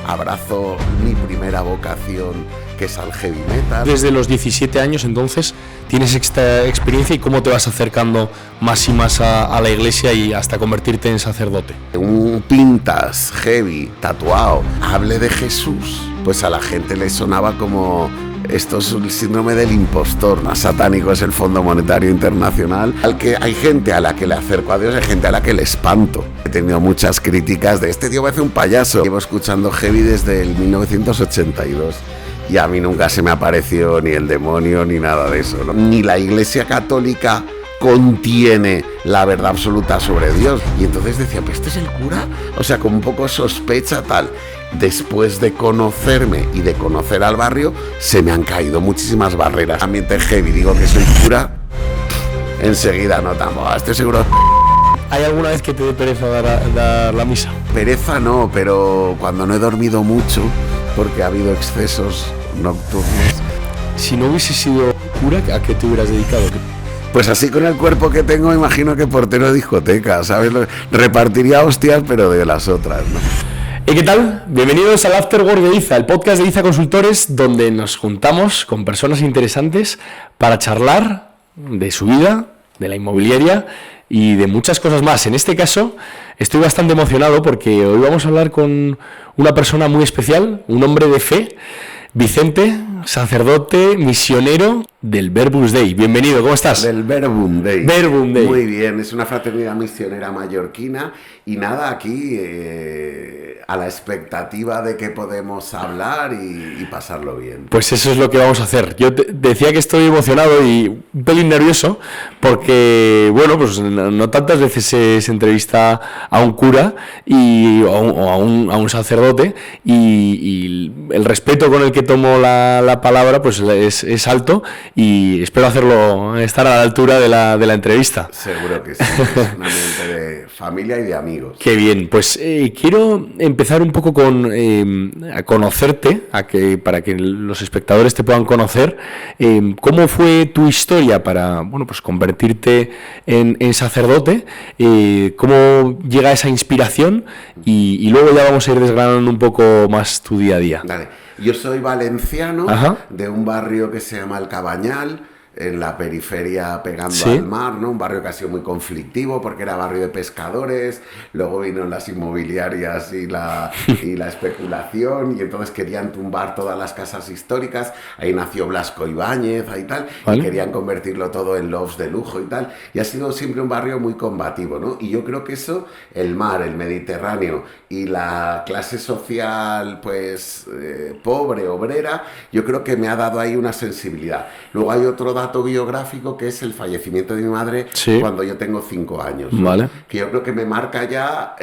abrazo mi primera vocación, que es al heavy metal. Desde los 17 años entonces tienes esta experiencia, y cómo te vas acercando más y más a la iglesia y hasta convertirte en sacerdote. Un pintas heavy, tatuado, hable de Jesús, pues a la gente le sonaba como... Esto es el síndrome del impostor. Más satánico es el Fondo Monetario Internacional. Hay gente a la que le acerco a Dios, hay gente a la que le espanto. He tenido muchas críticas de este tío parece un payaso. Llevo escuchando heavy desde el 1982 y a mí nunca se me apareció ni el demonio ni nada de eso, ¿no? Ni la Iglesia Católica contiene la verdad absoluta sobre Dios. Y entonces decía, ¿pues este es el cura? O sea, con un poco sospecha tal. Después de conocerme y de conocer al barrio, se me han caído muchísimas barreras. Ambiente heavy, digo que soy cura, enseguida notamos, estoy seguro. ¿Hay alguna vez que te dé pereza dar la misa? Pereza no, pero cuando no he dormido mucho, porque ha habido excesos nocturnos. Si no hubiese sido cura, ¿a qué te hubieras dedicado? Pues así con el cuerpo que tengo, imagino que portero de discoteca, ¿sabes? Repartiría hostias, pero de las otras, ¿no? ¿Qué tal? Bienvenidos al Afterwork de IZA, el podcast de IZA Consultores, donde nos juntamos con personas interesantes para charlar de su vida, de la inmobiliaria y de muchas cosas más. En este caso, estoy bastante emocionado porque hoy vamos a hablar con una persona muy especial, un hombre de fe, Vicente, sacerdote, misionero del Verbum Dei. Bienvenido, ¿cómo estás? Del Verbum Dei. Verbum Dei. Muy bien, es una fraternidad misionera mallorquina y nada, aquí a la expectativa de que podemos hablar y pasarlo bien. Pues eso es lo que vamos a hacer. Yo te decía que estoy emocionado y un pelín nervioso porque, bueno, pues no tantas veces se entrevista a un cura o a un sacerdote y el respeto con el que tomo la palabra pues es alto, y espero estar a la altura de la entrevista. Seguro que sí, es un ambiente de familia y de amigos. Qué bien, pues quiero empezar un poco a conocerte, para que los espectadores te puedan conocer. ¿Cómo fue tu historia para, bueno, pues convertirte en sacerdote? ¿Cómo llega esa inspiración? Y luego ya vamos a ir desgranando un poco más tu día a día. Vale. Yo soy valenciano. Ajá. De un barrio que se llama El Cabañal, en la periferia pegando al mar, ¿no? Un barrio que ha sido muy conflictivo porque era barrio de pescadores, luego vinieron las inmobiliarias y la especulación, y entonces querían tumbar todas las casas históricas. Ahí nació Blasco Ibáñez y tal, ¿vale? Y querían convertirlo todo en lofts de lujo y tal, y ha sido siempre un barrio muy combativo, ¿no? Y yo creo que eso, el mar, el Mediterráneo y la clase social, pues, pobre, obrera, yo creo que me ha dado ahí una sensibilidad. Luego hay otro dato biográfico que es el fallecimiento de mi madre cuando yo tengo 5 años, ¿no? Vale. Que yo creo que me marca ya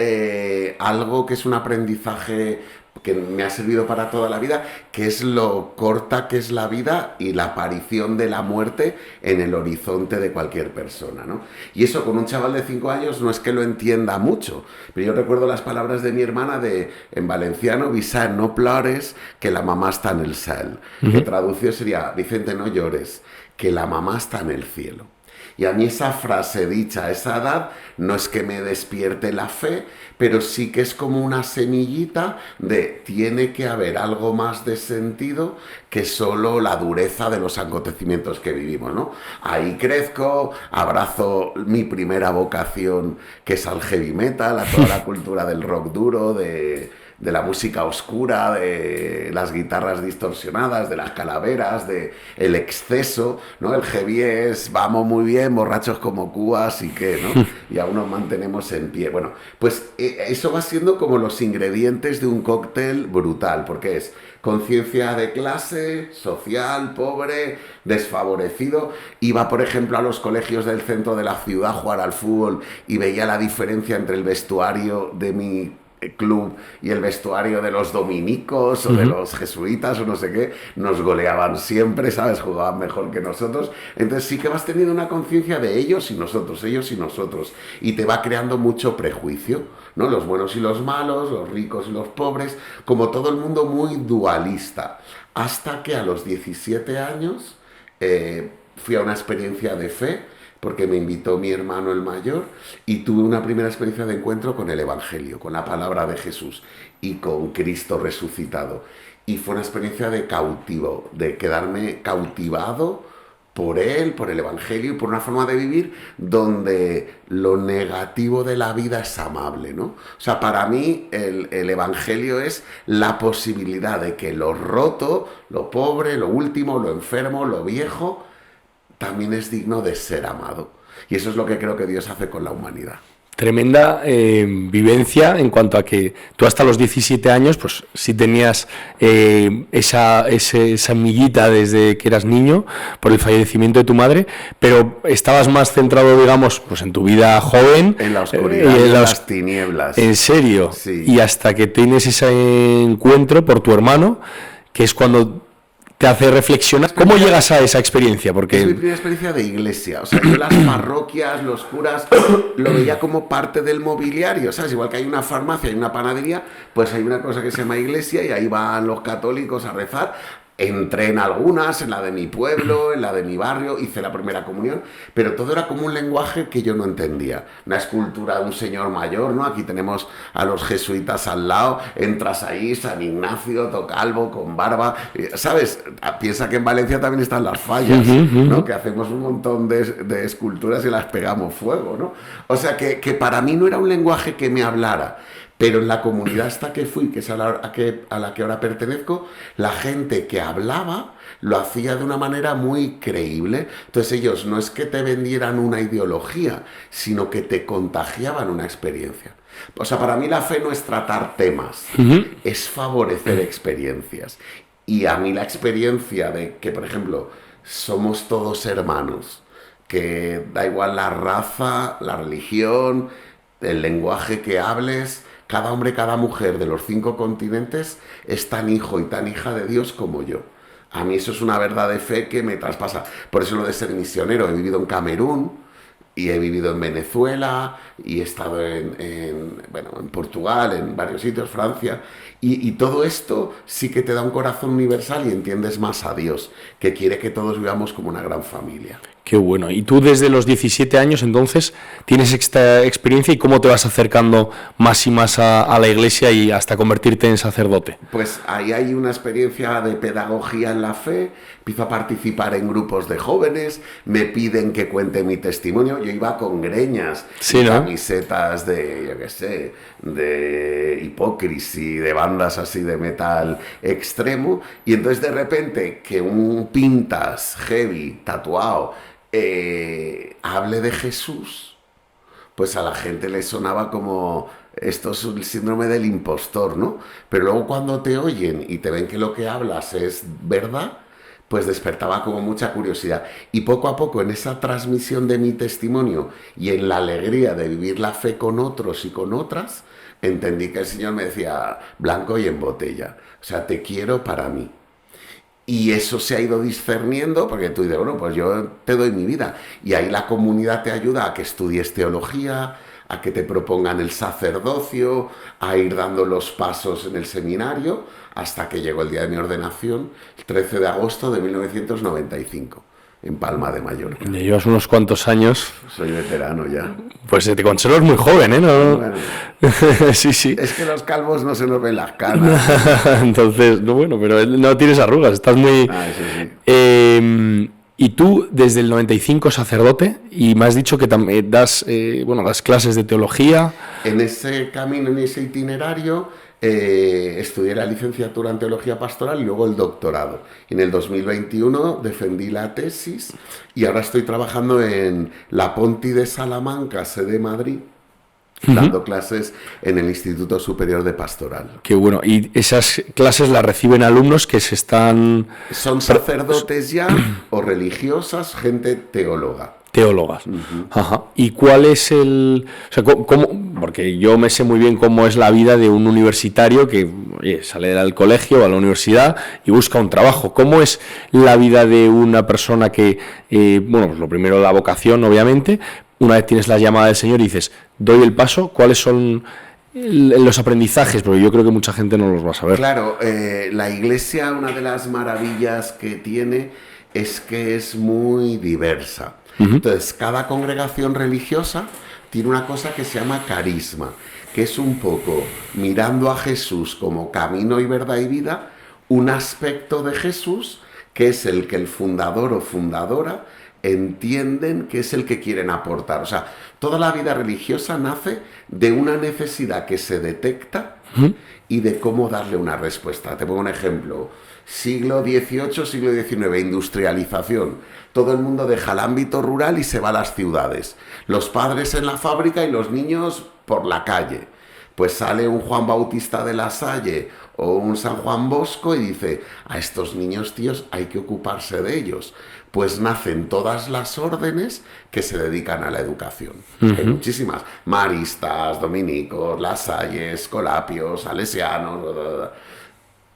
algo que es un aprendizaje que me ha servido para toda la vida, que es lo corta que es la vida y la aparición de la muerte en el horizonte de cualquier persona, ¿no? Y eso con un chaval de 5 años no es que lo entienda mucho, pero yo recuerdo las palabras de mi hermana en valenciano: Vicent, no plores, que la mamá está en el cel. Que traducido sería: Vicente, no llores, que la mamá está en el cielo. Y a mí esa frase dicha a esa edad no es que me despierte la fe, pero sí que es como una semillita de tiene que haber algo más de sentido que solo la dureza de los acontecimientos que vivimos, ¿no? Ahí crezco, abrazo mi primera vocación, que es al heavy metal, a toda la cultura del rock duro, de la música oscura, de las guitarras distorsionadas, de las calaveras, de el exceso, ¿no? El heavy es vamos muy bien, borrachos como cubas y qué, ¿no? Y aún nos mantenemos en pie. Bueno, pues eso va siendo como los ingredientes de un cóctel brutal, porque es conciencia de clase, social, pobre, desfavorecido. Iba, por ejemplo, a los colegios del centro de la ciudad a jugar al fútbol y veía la diferencia entre el vestuario de mi club y el vestuario de los dominicos o de los jesuitas o no sé qué. Nos goleaban siempre, ¿sabes? Jugaban mejor que nosotros. Entonces sí que vas teniendo una conciencia de ellos y nosotros, y te va creando mucho prejuicio, ¿no? Los buenos y los malos, los ricos y los pobres, como todo el mundo muy dualista, hasta que a los 17 años fui a una experiencia de fe porque me invitó mi hermano el mayor y tuve una primera experiencia de encuentro con el Evangelio, con la palabra de Jesús y con Cristo resucitado. Y fue una experiencia de cautivo, de quedarme cautivado por él, por el Evangelio y por una forma de vivir donde lo negativo de la vida es amable, ¿no? O sea, para mí el Evangelio es la posibilidad de que lo roto, lo pobre, lo último, lo enfermo, lo viejo, también es digno de ser amado. Y eso es lo que creo que Dios hace con la humanidad. Tremenda vivencia en cuanto a que tú hasta los 17 años, pues sí tenías esa miguita desde que eras niño por el fallecimiento de tu madre, pero estabas más centrado, digamos, pues en tu vida joven. En la oscuridad, en las tinieblas. ¿En serio? Sí. Y hasta que tienes ese encuentro por tu hermano, que es cuando te hace reflexionar. ¿Cómo llegas a esa experiencia? Porque es mi primera experiencia de iglesia. O sea, yo las parroquias, los curas, lo veía como parte del mobiliario, ¿sabes? Igual que hay una farmacia, hay una panadería, pues hay una cosa que se llama iglesia y ahí van los católicos a rezar. Entré en algunas, en la de mi pueblo, en la de mi barrio, hice la primera comunión, pero todo era como un lenguaje que yo no entendía. Una escultura de un señor mayor, ¿no? Aquí tenemos a los jesuitas al lado, entras ahí, San Ignacio, tocalvo, con barba, ¿sabes? Piensa que en Valencia también están las fallas, ¿no? Que hacemos un montón de esculturas y las pegamos fuego, ¿no? O sea, que para mí no era un lenguaje que me hablara. Pero en la comunidad hasta que fui, que es a la que ahora pertenezco, la gente que hablaba lo hacía de una manera muy creíble. Entonces ellos no es que te vendieran una ideología, sino que te contagiaban una experiencia. O sea, para mí la fe no es tratar temas, es favorecer experiencias. Y a mí la experiencia de que, por ejemplo, somos todos hermanos, que da igual la raza, la religión, el lenguaje que hables, cada hombre, cada mujer de los 5 continentes es tan hijo y tan hija de Dios como yo. A mí eso es una verdad de fe que me traspasa. Por eso lo de ser misionero. He vivido en Camerún y he vivido en Venezuela y he estado en Portugal, en varios sitios, Francia. Y todo esto sí que te da un corazón universal y entiendes más a Dios, que quiere que todos vivamos como una gran familia. Qué bueno. Y tú desde los 17 años, entonces, tienes esta experiencia y cómo te vas acercando más y más a la iglesia y hasta convertirte en sacerdote. Pues ahí hay una experiencia de pedagogía en la fe, empiezo a participar en grupos de jóvenes, me piden que cuente mi testimonio, yo iba con greñas, sí, ¿no? Camisetas de, yo qué sé, de Hypocrisy, de bandas así de metal extremo, y entonces de repente que un pintas heavy, tatuado, hable de Jesús, pues a la gente le sonaba como esto es el síndrome del impostor, ¿no? Pero luego cuando te oyen y te ven que lo que hablas es verdad, pues despertaba como mucha curiosidad. Y poco a poco en esa transmisión de mi testimonio y en la alegría de vivir la fe con otros y con otras, entendí que el Señor me decía blanco y en botella. O sea, te quiero para mí. Y eso se ha ido discerniendo porque tú dices, bueno, pues yo te doy mi vida. Y ahí la comunidad te ayuda a que estudies teología, a que te propongan el sacerdocio, a ir dando los pasos en el seminario, hasta que llegó el día de mi ordenación, el 13 de agosto de 1995, en Palma de Mallorca. Ya llevas unos cuantos años. Soy veterano ya. Pues te conservas muy joven, ¿eh? ¿No? Bueno, sí, sí. Es que los calvos no se nos ven las canas. Entonces, no, bueno, pero no tienes arrugas, estás muy... Eso sí. Y tú, desde el 95, sacerdote, y me has dicho que también das clases de teología. En ese camino, en ese itinerario, estudié la licenciatura en Teología Pastoral y luego el doctorado. En el 2021 defendí la tesis y ahora estoy trabajando en la Ponti de Salamanca, sede de Madrid, dando clases en el Instituto Superior de Pastoral. Qué bueno. ¿Y esas clases las reciben alumnos que se están...? ¿Son sacerdotes ya o religiosas, gente teóloga? Teólogas. Ajá. ¿Y cuál es el...? O sea, ¿cómo? Porque yo me sé muy bien cómo es la vida de un universitario que sale del colegio a la universidad y busca un trabajo. ¿Cómo es la vida de una persona que, pues lo primero la vocación, obviamente, una vez tienes la llamada del Señor y dices, doy el paso, ¿cuáles son los aprendizajes? Porque yo creo que mucha gente no los va a saber. Claro, la Iglesia, una de las maravillas que tiene es que es muy diversa. Entonces, cada congregación religiosa tiene una cosa que se llama carisma, que es un poco mirando a Jesús como camino y verdad y vida, un aspecto de Jesús que es el que el fundador o fundadora entienden que es el que quieren aportar. O sea, toda la vida religiosa nace de una necesidad que se detecta y de cómo darle una respuesta. Te pongo un ejemplo. Siglo XVIII, siglo XIX, industrialización. Todo el mundo deja el ámbito rural y se va a las ciudades. Los padres en la fábrica y los niños por la calle. Pues sale un Juan Bautista de la Salle o un San Juan Bosco y dice, a estos niños, tíos, hay que ocuparse de ellos. Pues nacen todas las órdenes que se dedican a la educación. Hay muchísimas. Maristas, dominicos, lasalles, escolapios, salesianos.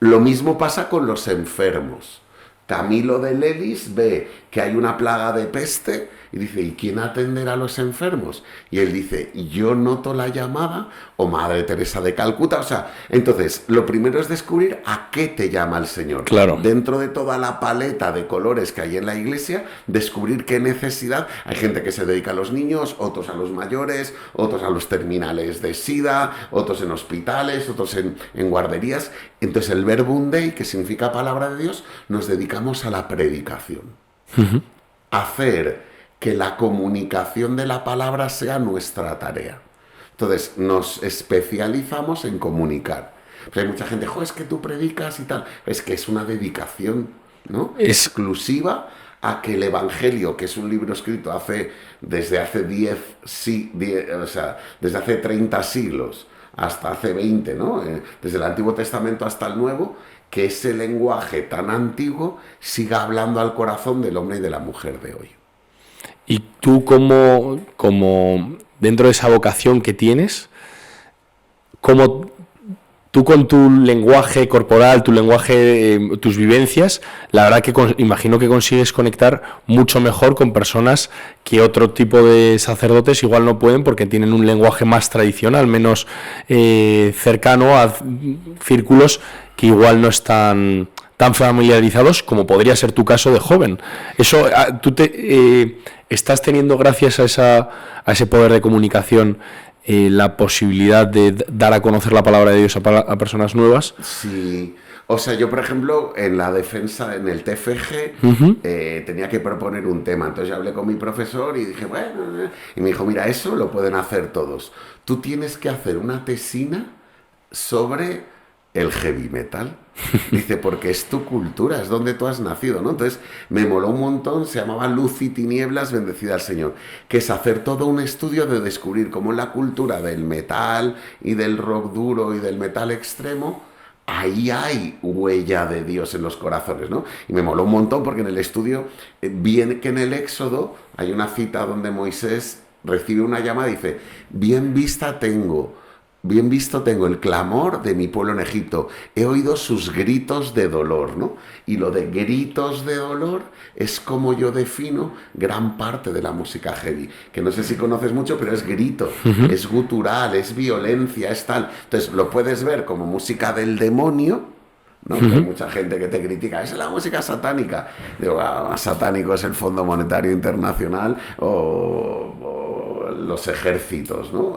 Lo mismo pasa con los enfermos. Camilo de Lelis ve que hay una plaga de peste y dice, ¿y quién atenderá a los enfermos? Y él dice, yo noto la llamada, o Madre Teresa de Calcuta. O sea, entonces, lo primero es descubrir a qué te llama el Señor. Claro. Dentro de toda la paleta de colores que hay en la iglesia, descubrir qué necesidad. Hay gente que se dedica a los niños, otros a los mayores, otros a los terminales de SIDA, otros en hospitales, otros en guarderías. Entonces, el Verbum Dei, que significa palabra de Dios, nos dedicamos a la predicación. Hacer que la comunicación de la palabra sea nuestra tarea. Entonces, nos especializamos en comunicar. Pues hay mucha gente, es que tú predicas y tal. Es que es una dedicación, ¿no? Exclusiva a que el Evangelio, que es un libro escrito desde hace 30 siglos hasta hace 20, ¿no? Desde el Antiguo Testamento hasta el Nuevo, que ese lenguaje tan antiguo siga hablando al corazón del hombre y de la mujer de hoy. Y tú como dentro de esa vocación que tienes, como tú con tu lenguaje corporal, tu lenguaje, tus vivencias, la verdad que imagino que consigues conectar mucho mejor con personas que otro tipo de sacerdotes igual no pueden porque tienen un lenguaje más tradicional, menos cercano a círculos que igual no están tan familiarizados como podría ser tu caso de joven. Eso, tú estás teniendo, gracias a ese poder de comunicación, la posibilidad de dar a conocer la palabra de Dios a personas nuevas. Sí. O sea, yo, por ejemplo, en la defensa, en el TFG, tenía que proponer un tema. Entonces yo hablé con mi profesor y dije, bueno, y me dijo, mira, eso lo pueden hacer todos. Tú tienes que hacer una tesina sobre el heavy metal. Dice, porque es tu cultura, es donde tú has nacido, ¿no? Entonces me moló un montón, se llamaba Luz y Tinieblas, bendecida al Señor, que es hacer todo un estudio de descubrir cómo en la cultura del metal y del rock duro y del metal extremo, ahí hay huella de Dios en los corazones, ¿no? Y me moló un montón porque en el estudio, bien que en el Éxodo hay una cita donde Moisés recibe una llamada y dice, bien visto tengo el clamor de mi pueblo en Egipto. He oído sus gritos de dolor, ¿no? Y lo de gritos de dolor es como yo defino gran parte de la música heavy. Que no sé si conoces mucho, pero es grito, es gutural, es violencia, es tal. Entonces lo puedes ver como música del demonio, ¿no? Hay mucha gente que te critica, es la música satánica. Digo, más satánico es el Fondo Monetario Internacional o los ejércitos, ¿no?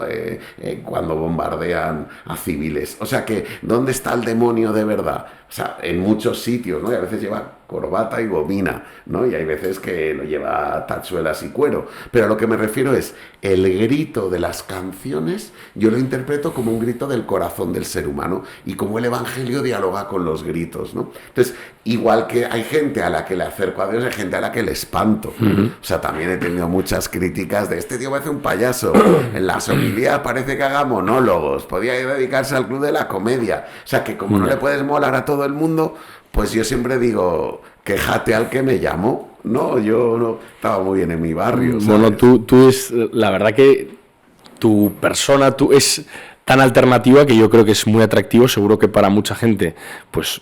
Cuando bombardean a civiles. O sea que, ¿dónde está el demonio de verdad? O sea, en muchos sitios, ¿no? Y a veces lleva corbata y bobina, ¿no? Y hay veces que lo lleva tachuelas y cuero. Pero a lo que me refiero es, el grito de las canciones, yo lo interpreto como un grito del corazón del ser humano y como el Evangelio dialoga con los gritos, ¿no? Entonces, igual que hay gente a la que le acerco a Dios, hay gente a la que le espanto. O sea, también he tenido muchas críticas de este tío parece un payaso. En las homilías parece que haga monólogos. Podía dedicarse al club de la comedia. O sea, que como no le puedes molar a todo el mundo, pues yo siempre digo, quéjate al que me llamó. No, yo no estaba muy bien en mi barrio, ¿sabes? Bueno, tú es la verdad que tu persona, tú es tan alternativa que yo creo que es muy atractivo. Seguro que para mucha gente pues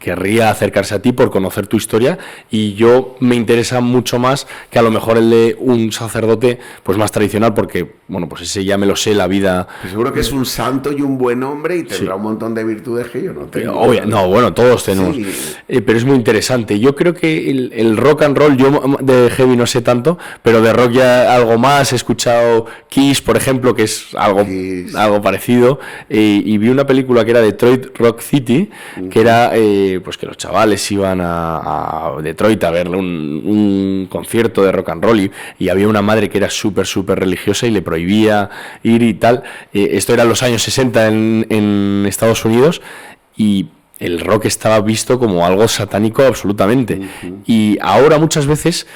querría acercarse a ti por conocer tu historia, y yo me interesa mucho más que a lo mejor el de un sacerdote pues más tradicional, porque bueno, pues ese ya me lo sé, la vida. Pues seguro que es un santo y un buen hombre y tendrá un montón de virtudes que yo no tengo. No, bueno, todos tenemos. Sí. Pero es muy interesante. Yo creo que el rock and roll, yo de heavy no sé tanto, pero de rock ya algo más. He escuchado Kiss, por ejemplo, que es algo parecido. Y vi una película que era Detroit Rock City, que era pues que los chavales iban a Detroit a ver un concierto de rock and roll, y había una madre que era súper religiosa y le prohibía ir y tal. Esto era en los años 60 en Estados Unidos, y el rock estaba visto como algo satánico absolutamente. Y ahora muchas veces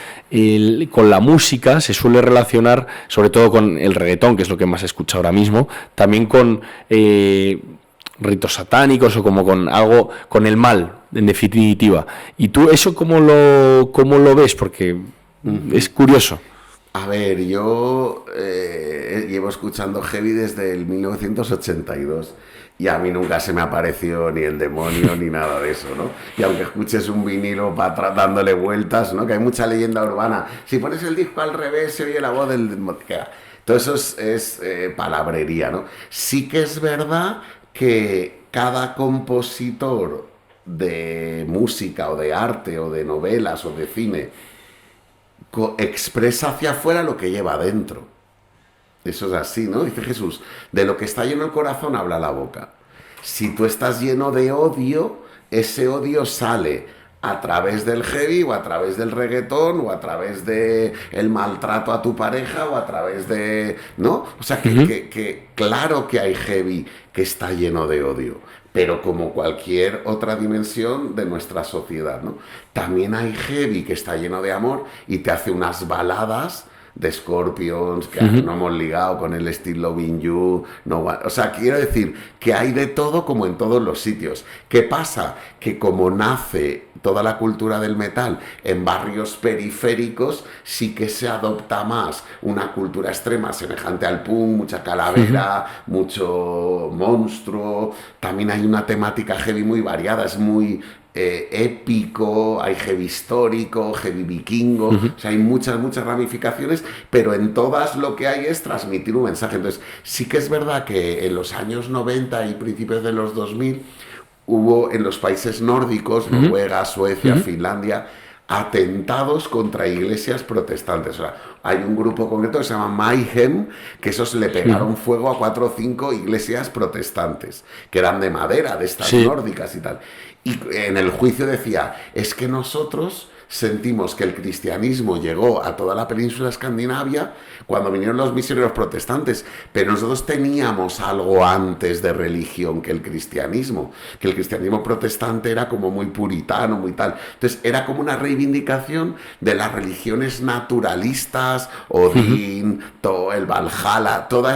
con la música se suele relacionar, sobre todo con el reggaetón, que es lo que más he escuchado ahora mismo, también con ritos satánicos o como con algo, con el mal, en definitiva. ¿Y tú eso cómo lo ves? Porque es curioso. A ver, yo llevo escuchando heavy desde el 1982 y a mí nunca se me apareció ni el demonio ni nada de eso, ¿no? Y aunque escuches un vinilo para atrás dándole vueltas, ¿no? Que hay mucha leyenda urbana. Si pones el disco al revés se oye la voz del... Todo eso es palabrería, ¿no? Sí que es verdad que cada compositor de música o de arte o de novelas o de cine expresa hacia afuera lo que lleva adentro. Eso es así, ¿no? Dice Jesús, de lo que está lleno el corazón habla la boca. Si tú estás lleno de odio, ese odio sale a través del heavy o a través del reggaetón o a través de el maltrato a tu pareja o a través de... ¿no? O sea, que claro que hay heavy que está lleno de odio, pero como cualquier otra dimensión de nuestra sociedad, ¿no? También hay heavy que está lleno de amor y te hace unas baladas de Scorpions, que no hemos ligado con el Still Loving You, no, o sea, quiero decir que hay de todo como en todos los sitios. ¿Qué pasa? Que como nace toda la cultura del metal en barrios periféricos, sí que se adopta más una cultura extrema semejante al punk, mucha calavera, mucho monstruo. También hay una temática heavy muy variada, es muy épico, hay heavy histórico, heavy vikingo, o sea, hay muchas ramificaciones, pero en todas lo que hay es transmitir un mensaje. Entonces, sí que es verdad que en los años 90 y principios de los 2000 hubo en los países nórdicos, Noruega, Suecia, Finlandia, atentados contra iglesias protestantes. O sea, hay un grupo concreto que se llama Mayhem, que esos le pegaron fuego a 4 o 5 iglesias protestantes, que eran de madera, de estas nórdicas y tal. Y en el juicio decía, es que nosotros sentimos que el cristianismo llegó a toda la península escandinavia cuando vinieron los misioneros protestantes, pero nosotros teníamos algo antes de religión que el cristianismo protestante era como muy puritano, muy tal. Entonces era como una reivindicación de las religiones naturalistas, Odín, todo el Valhalla, todo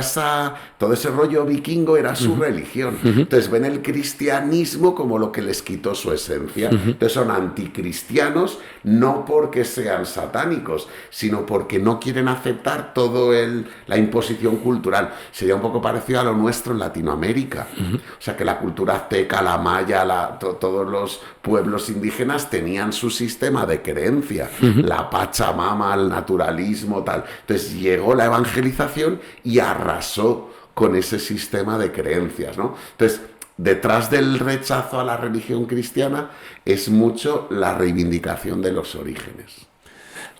ese rollo vikingo era su religión. Entonces ven el cristianismo como lo que les quitó su esencia. Entonces son anticristianos, no porque sean satánicos, sino porque no quieren aceptar la imposición cultural. Sería un poco parecido a lo nuestro en Latinoamérica. O sea, que la cultura azteca, la maya, todos los pueblos indígenas tenían su sistema de creencia. La Pachamama, el naturalismo, tal. Entonces llegó la evangelización y arrasó con ese sistema de creencias, ¿no? Entonces, detrás del rechazo a la religión cristiana es mucho la reivindicación de los orígenes.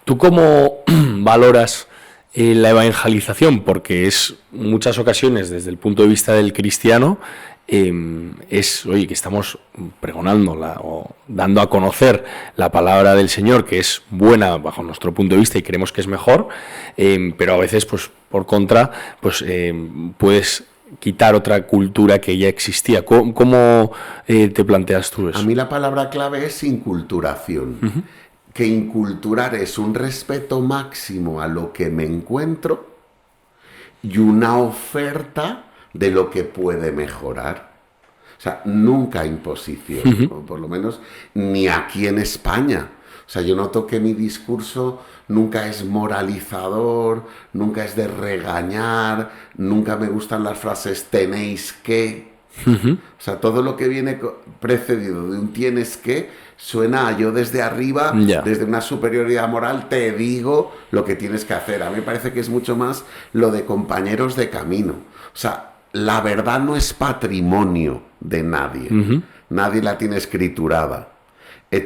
¿Tú cómo valoras la evangelización? Porque es muchas ocasiones desde el punto de vista del cristiano oye, que estamos pregonando o dando a conocer la palabra del Señor, que es buena bajo nuestro punto de vista y creemos que es mejor, pero a veces pues por contra pues puedes quitar otra cultura que ya existía. ¿Cómo te planteas tú eso? A mí la palabra clave es inculturación. Que inculturar es un respeto máximo a lo que me encuentro y una oferta de lo que puede mejorar. O sea, nunca imposición, ¿no? Por lo menos ni aquí en España. O sea, yo noto que mi discurso nunca es moralizador, nunca es de regañar, nunca me gustan las frases tenéis que. O sea, todo lo que viene precedido de un tienes que suena a yo desde arriba, desde una superioridad moral, te digo lo que tienes que hacer. A mí me parece que es mucho más lo de compañeros de camino. O sea, la verdad no es patrimonio de nadie. Nadie la tiene escriturada.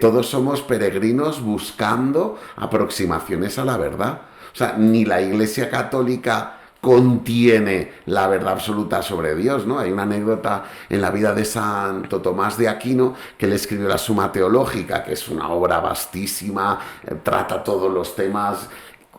Todos somos peregrinos buscando aproximaciones a la verdad. O sea, ni la Iglesia Católica contiene la verdad absoluta sobre Dios, ¿no? Hay una anécdota en la vida de Santo Tomás de Aquino, que él escribió la Suma Teológica, que es una obra vastísima, trata todos los temas.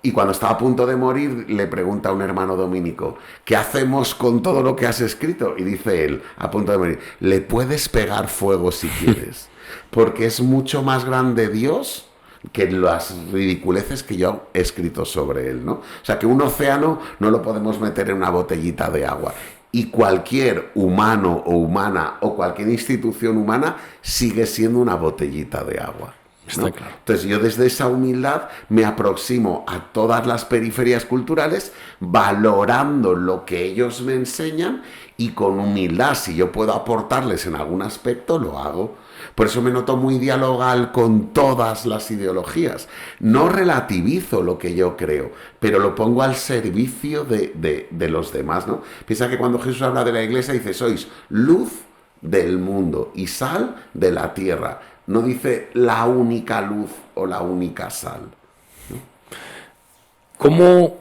Y cuando estaba a punto de morir, le pregunta a un hermano dominico, ¿qué hacemos con todo lo que has escrito? Y dice él, a punto de morir, le puedes pegar fuego si quieres, porque es mucho más grande Dios que las ridiculeces que yo he escrito sobre él, ¿no? O sea, que un océano no lo podemos meter en una botellita de agua. Y cualquier humano o humana o cualquier institución humana sigue siendo una botellita de agua, ¿no? Está claro. Entonces yo desde esa humildad me aproximo a todas las periferias culturales valorando lo que ellos me enseñan y con humildad, si yo puedo aportarles en algún aspecto, lo hago. Por eso me noto muy dialogal con todas las ideologías. No relativizo lo que yo creo, pero lo pongo al servicio de los demás, ¿no? Piensa que cuando Jesús habla de la iglesia dice, sois luz del mundo y sal de la tierra. No dice la única luz o la única sal, ¿no? ¿Cómo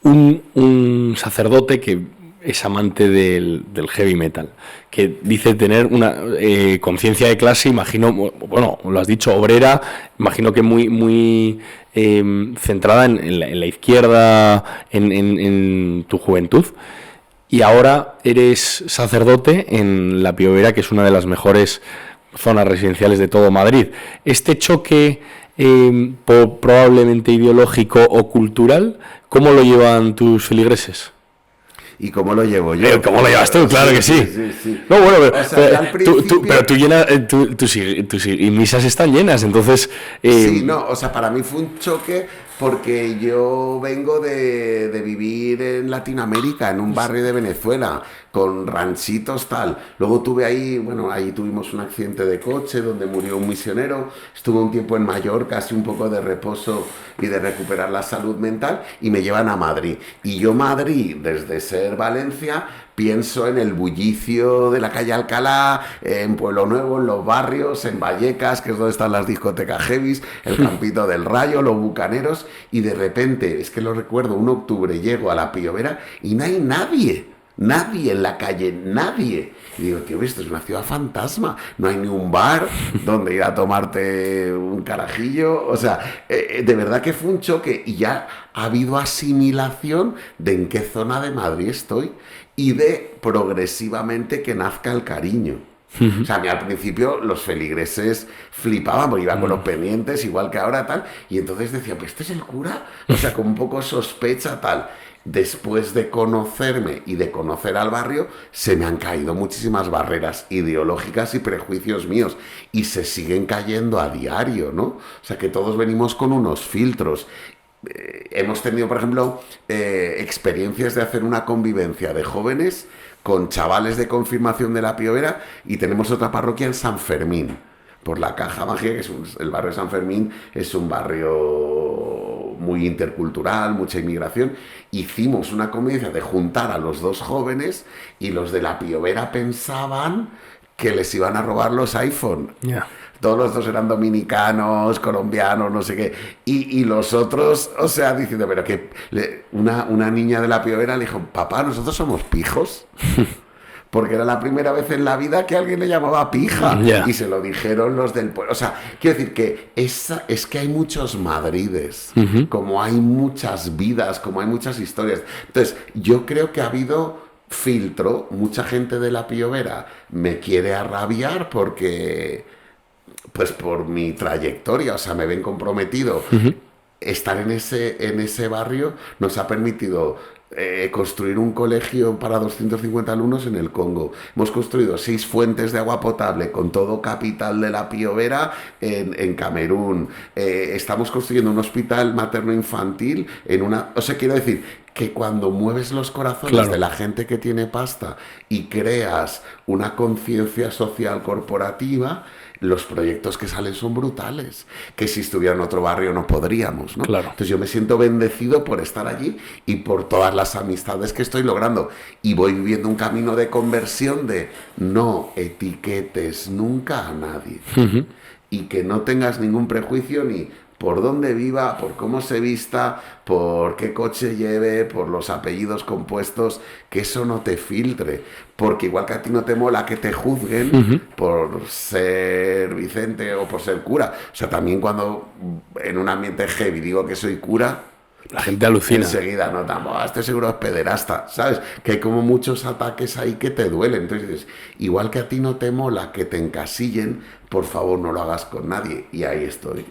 un sacerdote que es amante del heavy metal, que dice tener una conciencia de clase, imagino, bueno, lo has dicho, obrera, imagino que muy centrada en la izquierda en tu juventud, y ahora eres sacerdote en La Piovera, que es una de las mejores zonas residenciales de todo Madrid? Este choque probablemente ideológico o cultural, ¿cómo lo llevan tus feligreses? ¿Y cómo lo llevo yo? ¿Cómo lo llevas tú? Claro que sí. Sí. No, bueno, pero, O sea, pero tú llenas, tus misas están llenas, entonces... Sí, no, o sea, para mí fue un choque porque yo vengo de vivir en Latinoamérica, en un barrio de Venezuela, con ranchitos tal. Luego tuve ahí, bueno, ahí tuvimos un accidente de coche donde murió un misionero. Estuve un tiempo en Mallorca, así un poco de reposo y de recuperar la salud mental, y me llevan a Madrid. Y yo Madrid, desde ser Valencia, pienso en el bullicio de la calle Alcalá, en Pueblo Nuevo, en los barrios, en Vallecas, que es donde están las discotecas heavies, el Campito del Rayo, los bucaneros, y de repente, es que lo recuerdo, un octubre llego a La Piovera y no hay nadie en la calle, nadie. Y digo, tío, esto es una ciudad fantasma, no hay ni un bar donde ir a tomarte un carajillo. O sea, de verdad que fue un choque, y ya ha habido asimilación de en qué zona de Madrid estoy y de progresivamente que nazca el cariño. O sea, a mí al principio los feligreses flipaban porque iban con los pendientes, igual que ahora tal, y entonces decía, pues este es el cura, o sea, con un poco sospecha tal. Después de conocerme y de conocer al barrio, se me han caído muchísimas barreras ideológicas y prejuicios míos, y se siguen cayendo a diario, ¿no? O sea, que todos venimos con unos filtros. Hemos tenido, por ejemplo, experiencias de hacer una convivencia de jóvenes con chavales de confirmación de La Piovera, y tenemos otra parroquia en San Fermín, por la Caja Mágica, que es el barrio de San Fermín es un barrio muy intercultural, mucha inmigración. Hicimos una convivencia de juntar a los dos jóvenes, y los de La Piovera pensaban que les iban a robar los iPhone. Yeah. Todos los dos eran dominicanos, colombianos, no sé qué. Y los otros, o sea, diciendo, pero que una niña de La Piovera le dijo, papá, ¿nosotros somos pijos? Porque era la primera vez en la vida que alguien le llamaba pija. Yeah. Y se lo dijeron los del pueblo. O sea, quiero decir que es que hay muchos Madrides, como hay muchas vidas, como hay muchas historias. Entonces, yo creo que ha habido filtro. Mucha gente de La Piovera me quiere arrabiar porque, pues por mi trayectoria, o sea, me ven comprometido. Estar en ese barrio nos ha permitido construir un colegio para 250 alumnos en el Congo. Hemos construido 6 fuentes de agua potable con todo capital de la Piovera en Camerún. Estamos construyendo un hospital materno-infantil en una... O sea, quiero decir que cuando mueves los corazones Claro. de la gente que tiene pasta y creas una conciencia social corporativa, los proyectos que salen son brutales, que si estuviera en otro barrio no podríamos, ¿no? Claro. Entonces yo me siento bendecido por estar allí y por todas las amistades que estoy logrando. Y voy viviendo un camino de conversión de no etiquetes nunca a nadie. Y que no tengas ningún prejuicio ni por dónde viva, por cómo se vista, por qué coche lleve, por los apellidos compuestos, que eso no te filtre. Porque igual que a ti no te mola que te juzguen por ser Vicente o por ser cura. O sea, también cuando en un ambiente heavy digo que soy cura, La gente alucina. enseguida notamos, este seguro es pederasta, ¿sabes? Que hay como muchos ataques ahí que te duelen. Entonces dices, igual que a ti no te mola que te encasillen, por favor no lo hagas con nadie. Y ahí estoy.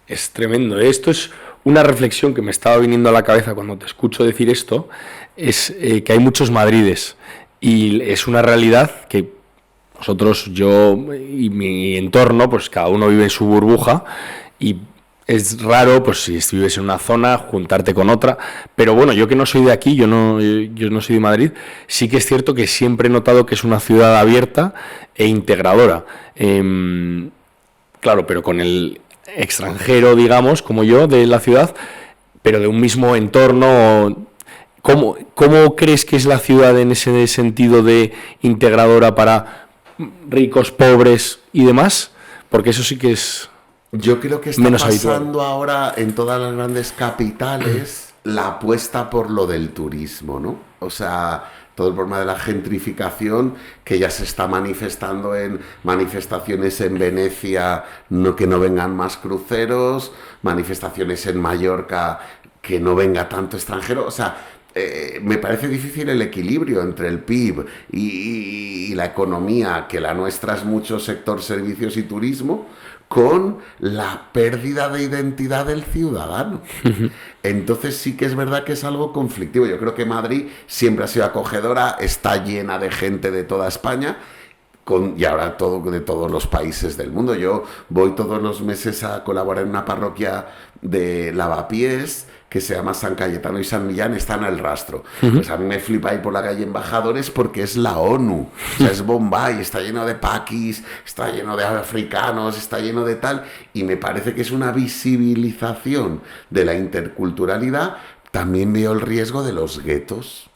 Es tremendo. Esto es una reflexión que me estaba viniendo a la cabeza cuando te escucho decir esto, es que hay muchos Madrides y es una realidad que nosotros, yo y mi entorno, pues cada uno vive en su burbuja y es raro, pues si vives en una zona, juntarte con otra, pero bueno, yo que no soy de aquí, yo no soy de Madrid, sí que es cierto que siempre he notado que es una ciudad abierta e integradora. Claro, pero con el extranjero, digamos, como yo, de la ciudad, pero de un mismo entorno. ¿Cómo crees que es la ciudad en ese sentido de integradora para ricos, pobres y demás? Porque eso sí que es Yo creo que está menos pasando habitual. ahora en todas las grandes capitales la apuesta por lo del turismo, ¿no? O sea, todo el problema de la gentrificación que ya se está manifestando en manifestaciones en Venecia, no, que no vengan más cruceros, manifestaciones en Mallorca, que no venga tanto extranjero, o sea, me parece difícil el equilibrio entre el PIB y la economía, que la nuestra es mucho sector servicios y turismo, con la pérdida de identidad del ciudadano. Entonces sí que es verdad que es algo conflictivo. Yo creo que Madrid siempre ha sido acogedora, está llena de gente de toda España, y ahora de todos los países del mundo. Yo voy todos los meses a colaborar en una parroquia de lavapiés que se llama San Cayetano y San Millán, están al rastro. Pues a mí me flipa ir por la calle Embajadores porque es la ONU, o sea, es Bombay, está lleno de paquis, está lleno de africanos, está lleno de tal, y me parece que es una visibilización de la interculturalidad. También veo el riesgo de los guetos.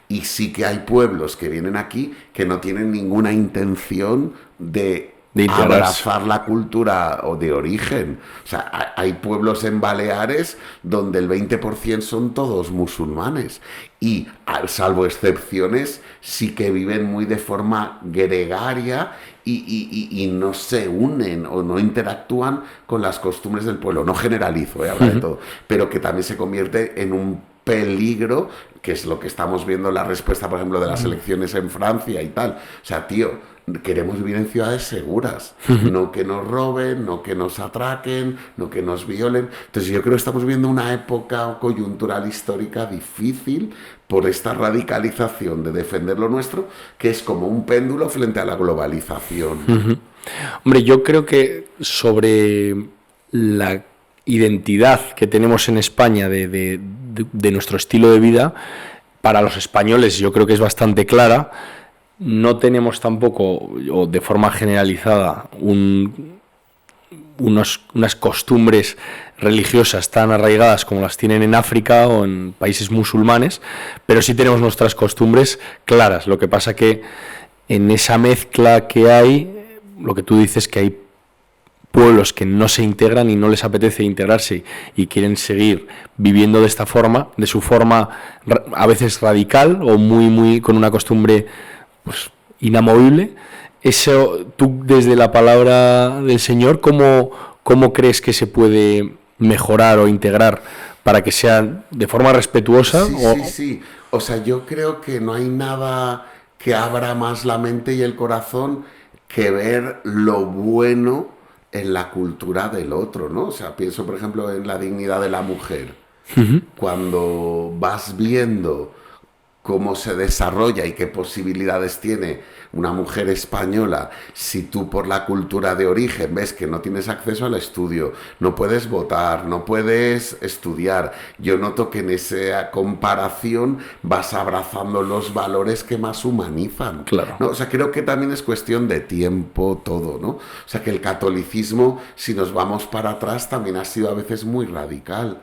Y sí que hay pueblos que vienen aquí que no tienen ninguna intención de integrarse. abrazar la cultura o de origen. O sea, hay pueblos en Baleares donde el 20% son todos musulmanes. Y, salvo excepciones, sí que viven muy de forma gregaria y no se unen o no interactúan con las costumbres del pueblo. No generalizo, habla de todo. Pero que también se convierte en un peligro, que es lo que estamos viendo en la respuesta, por ejemplo, de las elecciones en Francia y tal. O sea, tío, queremos vivir en ciudades seguras, no que nos roben, no que nos atraquen, no que nos violen. Entonces yo creo que estamos viendo una época coyuntural histórica difícil por esta radicalización de defender lo nuestro, que es como un péndulo frente a la globalización. Hombre, yo creo que sobre la identidad que tenemos en España de nuestro estilo de vida, para los españoles yo creo que es bastante clara. No tenemos tampoco, o de forma generalizada, unas costumbres religiosas tan arraigadas como las tienen en África o en países musulmanes, pero sí tenemos nuestras costumbres claras. Lo que pasa que en esa mezcla que hay, lo que tú dices, que hay pueblos que no se integran y no les apetece integrarse y quieren seguir viviendo de esta forma, de su forma a veces radical o muy con una costumbre pues inamovible. Eso, tú desde la palabra del Señor, ¿cómo crees que se puede mejorar o integrar para que sea de forma respetuosa? Sí. O sea, yo creo que no hay nada que abra más la mente y el corazón que ver lo bueno en la cultura del otro, ¿no? O sea, pienso, por ejemplo, en la dignidad de la mujer. Cuando vas viendo cómo se desarrolla y qué posibilidades tiene una mujer española, si tú por la cultura de origen ves que no tienes acceso al estudio, no puedes votar, no puedes estudiar, yo noto que en esa comparación vas abrazando los valores que más humanizan. Claro. ¿No? O sea, creo que también es cuestión de tiempo todo, ¿no? O sea, que el catolicismo, si nos vamos para atrás, también ha sido a veces muy radical.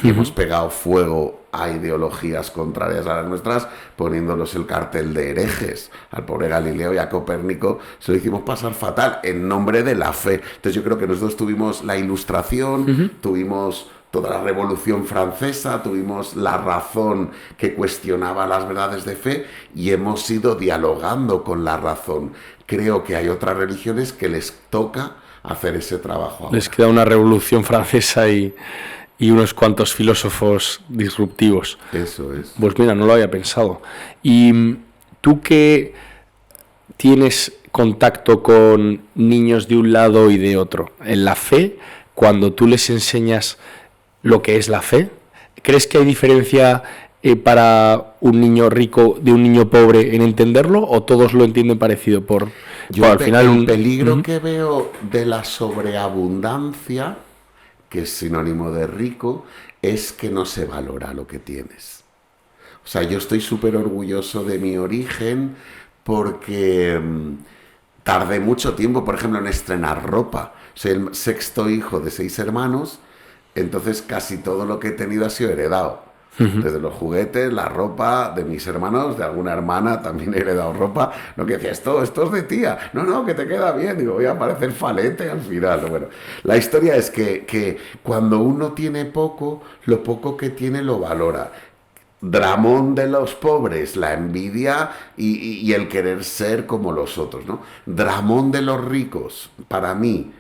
Y hemos pegado fuego a ideologías contrarias a las nuestras, poniéndolos el cartel de herejes. Al pobre Galileo y a Copérnico se lo hicimos pasar fatal en nombre de la fe. Entonces yo creo que nosotros tuvimos la Ilustración, tuvimos toda la Revolución Francesa, tuvimos la razón que cuestionaba las verdades de fe y hemos ido dialogando con la razón. Creo que hay otras religiones que les toca hacer ese trabajo ahora. Les queda una Revolución Francesa y unos cuantos filósofos disruptivos. Eso es. Pues mira, no lo había pensado. ¿Y tú que tienes contacto con niños de un lado y de otro en la fe, cuando tú les enseñas lo que es la fe, crees que hay diferencia para un niño rico de un niño pobre en entenderlo, o todos lo entienden parecido? Al final el peligro que veo de la sobreabundancia, que es sinónimo de rico, es que no se valora lo que tienes. O sea, yo estoy súper orgulloso de mi origen porque tardé mucho tiempo, por ejemplo, en estrenar ropa. Soy el sexto hijo de 6 hermanos, entonces casi todo lo que he tenido ha sido heredado. Desde los juguetes, la ropa de mis hermanos, de alguna hermana también he heredado ropa. No, que decía, esto es de tía. No, que te queda bien. Digo, voy a parecer falete al final. Bueno, la historia es que cuando uno tiene poco, lo poco que tiene lo valora. Dramón de los pobres, la envidia y el querer ser como los otros, ¿no? Dramón de los ricos, para mí,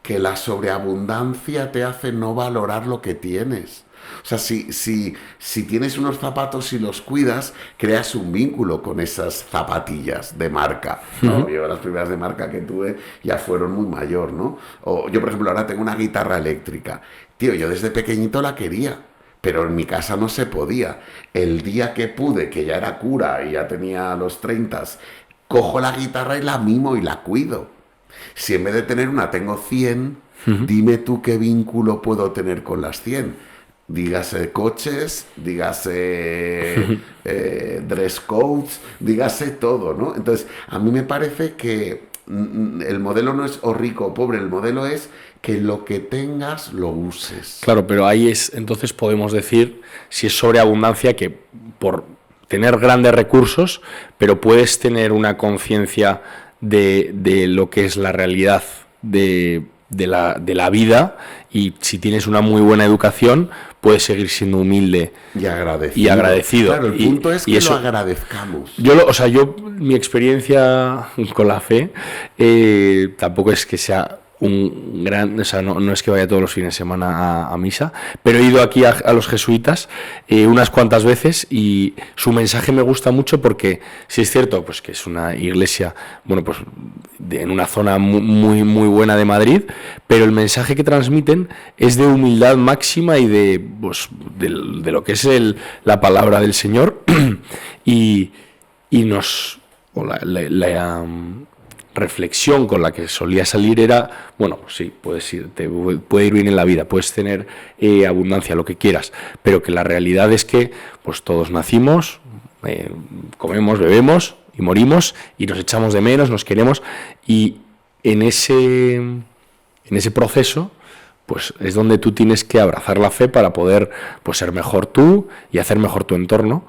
que la sobreabundancia te hace no valorar lo que tienes. O sea, si tienes unos zapatos y los cuidas, creas un vínculo con esas zapatillas de marca, ¿no? Yo las primeras de marca que tuve ya fueron muy mayor, ¿no? O yo, por ejemplo, ahora tengo una guitarra eléctrica. Tío, yo desde pequeñito la quería, pero en mi casa no se podía. El día que pude, que ya era cura y ya tenía los 30, cojo la guitarra y la mimo y la cuido. Si en vez de tener una tengo 100, dime tú qué vínculo puedo tener con las 100. Dígase coches, dígase dress codes, dígase todo, ¿no? Entonces, a mí me parece que el modelo no es o rico o pobre, el modelo es que lo que tengas lo uses. Claro, pero ahí es, entonces podemos decir, si es sobreabundancia, que por tener grandes recursos, pero puedes tener una conciencia de lo que es la realidad de la vida, y si tienes una muy buena educación puedes seguir siendo humilde y agradecido. Claro, el punto es que eso, lo agradezcamos. Yo mi experiencia con la fe tampoco es que sea un gran, o sea, no es que vaya todos los fines de semana a misa, pero he ido aquí a los jesuitas unas cuantas veces, y su mensaje me gusta mucho porque sí es cierto pues que es una iglesia, bueno, pues en una zona muy muy buena de Madrid, pero el mensaje que transmiten es de humildad máxima y de lo que es la palabra del Señor y nos reflexión con la que solía salir era, bueno, pues sí, te puede ir bien en la vida, puedes tener abundancia, lo que quieras, pero que la realidad es que pues todos nacimos, comemos, bebemos y morimos y nos echamos de menos, nos queremos, y en ese proceso pues es donde tú tienes que abrazar la fe para poder pues ser mejor tú y hacer mejor tu entorno.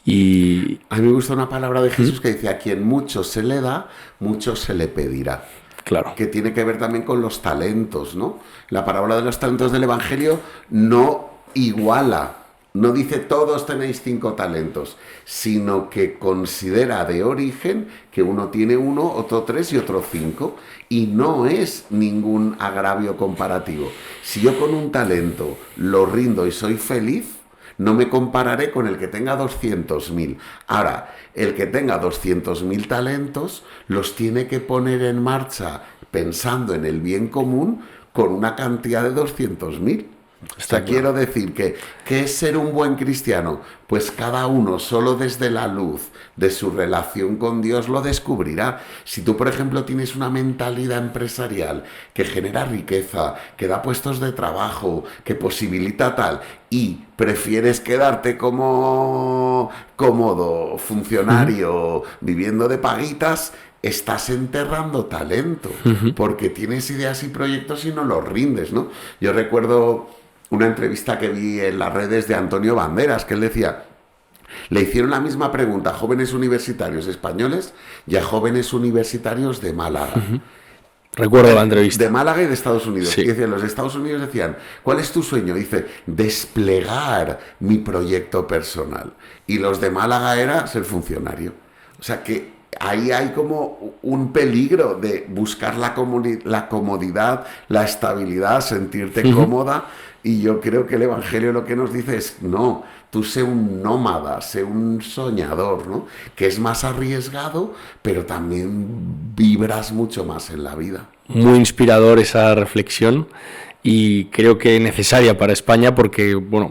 Y a mí me gusta una palabra de Jesús que dice: a quien mucho se le da, mucho se le pedirá. Claro. Que tiene que ver también con los talentos, ¿no? La parábola de los talentos del Evangelio no iguala, no dice todos tenéis 5 talentos, sino que considera de origen que uno tiene 1, otro 3 y otro 5, y no es ningún agravio comparativo. Si yo con un talento lo rindo y soy feliz, no me compararé con el que tenga 200.000. Ahora, el que tenga 200.000 talentos los tiene que poner en marcha pensando en el bien común con una cantidad de 200.000. O sea, quiero decir que, ¿qué es ser un buen cristiano? Pues cada uno, solo desde la luz de su relación con Dios, lo descubrirá. Si tú, por ejemplo, tienes una mentalidad empresarial que genera riqueza, que da puestos de trabajo, que posibilita tal, y prefieres quedarte como cómodo funcionario viviendo de paguitas, estás enterrando talento, porque tienes ideas y proyectos y no los rindes, ¿no? Yo recuerdo una entrevista que vi en las redes de Antonio Banderas, que él decía, le hicieron la misma pregunta a jóvenes universitarios españoles y a jóvenes universitarios de Málaga. Recuerdo la entrevista. De Málaga y de Estados Unidos. Sí. Y decían, los de Estados Unidos decían, ¿cuál es tu sueño? Dice, desplegar mi proyecto personal. Y los de Málaga era ser funcionario. O sea que ahí hay como un peligro de buscar la comodidad, la estabilidad, sentirte cómoda. Y yo creo que el Evangelio lo que nos dice es, no, tú sé un nómada, sé un soñador, ¿no? Que es más arriesgado, pero también vibras mucho más en la vida. Muy inspirador esa reflexión y creo que necesaria para España porque, bueno,